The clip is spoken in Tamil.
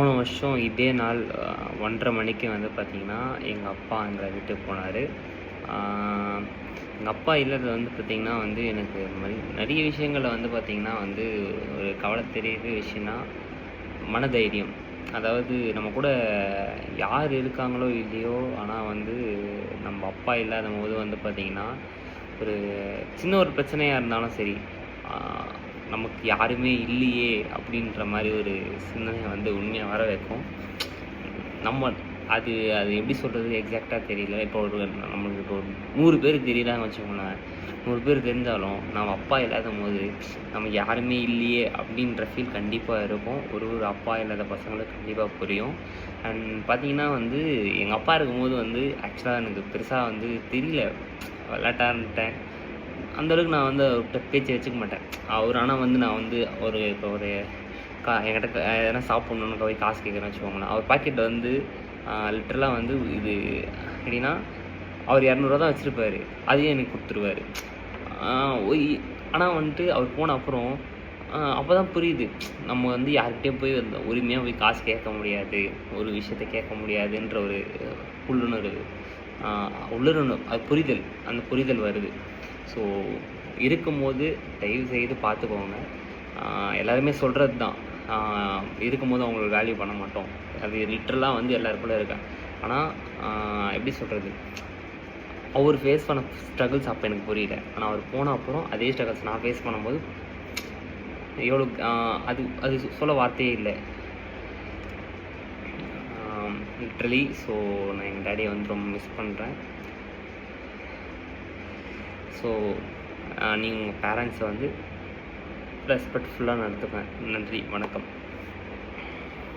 போன வருஷம் இதே நாள் 1:30 மணிக்கு வந்து பார்த்திங்கன்னா, எங்கள் அப்பா எங்களை விட்டு போனார். எங்கள் அப்பா இல்லது வந்து பார்த்திங்கன்னா வந்து எனக்கு இந்த மாதிரி நிறைய விஷயங்கள்ல வந்து பார்த்திங்கன்னா வந்து ஒரு கவலை தெரியுற விஷயம்னா, மனதைரியம். அதாவது நம்ம கூட யார் இருக்காங்களோ இல்லையோ, ஆனால் வந்து நம்ம அப்பா இல்லாதபோது வந்து பார்த்திங்கன்னா, ஒரு சின்ன ஒரு பிரச்சனையாக இருந்தாலும் சரி, நமக்கு யாருமே இல்லையே அப்படின்ற மாதிரி ஒரு சிந்தனை வந்து உண்மையாக வர வைக்கும். நம்ம அது அது எப்படி சொல்கிறது எக்ஸாக்டாக தெரியல. இப்போ நம்மளுக்கு இப்போ 100 பேர் தெரியலான்னு வச்சுக்கோங்களேன். 100 பேர் தெரிஞ்சாலும் நம்ம அப்பா இல்லாதபோது நம்ம யாருமே இல்லையே அப்படின்ற ஃபீல் கண்டிப்பாக இருக்கும். ஒரு அப்பா இல்லாத பசங்களுக்கு கண்டிப்பாக புரியும். அண்ட் பார்த்தீங்கன்னா வந்து எங்கள் அப்பா இருக்கும்போது வந்து ஆக்சுவலாக எனக்கு பெருசாக வந்து தெரியல. விளையாட்டான்ட்டேன். அந்தளவுக்கு நான் வந்து அவர்கிட்ட பேச்சு வச்சுக்க மாட்டேன். ஆனால் வந்து நான் வந்து இப்போ ஒரு என்கிட்ட எதனா சாப்பிட்ணுன்னு போய் காசு கேட்குறேன்னு வச்சுக்கோங்களேன். அவர் பாக்கெட்டில் வந்து லிட்டரலாக வந்து இது எப்படின்னா, அவர் 200 தான் வச்சுருப்பாரு. அதையும் எனக்கு கொடுத்துருவாரு. ஆனால் வந்துட்டு அவர் போன அப்புறம் அப்போ தான் புரியுது. நம்ம வந்து யார்கிட்டயும் போய் உரிமையாக போய் காசு கேட்க முடியாது. ஒரு விஷயத்த கேட்க முடியாதுன்ற ஒரு உள்ளுணர்வு அது புரிதல். அந்த புரிதல் வருது. ஸோ இருக்கும்போது தயவுசெய்து பார்த்துக்கோங்க. எல்லாருமே சொல்கிறது தான். இருக்கும்போது அவங்களுக்கு வேல்யூ பண்ண மாட்டோம். அது லிட்ரலாக வந்து எல்லாருக்குள்ளே இருக்கேன். ஆனால் எப்படி சொல்கிறது, அவர் ஃபேஸ் பண்ண ஸ்ட்ரகிள்ஸ் அப்போ எனக்கு புரியல. ஆனால் அவர் போன அப்புறம் அதே ஸ்ட்ரகிள்ஸ் நான் ஃபேஸ் பண்ணும்போது எவ்வளோ அது அது சொல்ல வார்த்தையே இல்லை லிட்ரலி. ஸோ நான் எங்கள் டேடியை வந்து ரொம்ப மிஸ் பண்ணுறேன். ஸோ நீங்கள் உங்கள் பேரண்ட்ஸை வந்து ரெஸ்பெக்ட்ஃபுல்லாக நடத்துப்பேன். நன்றி, வணக்கம்.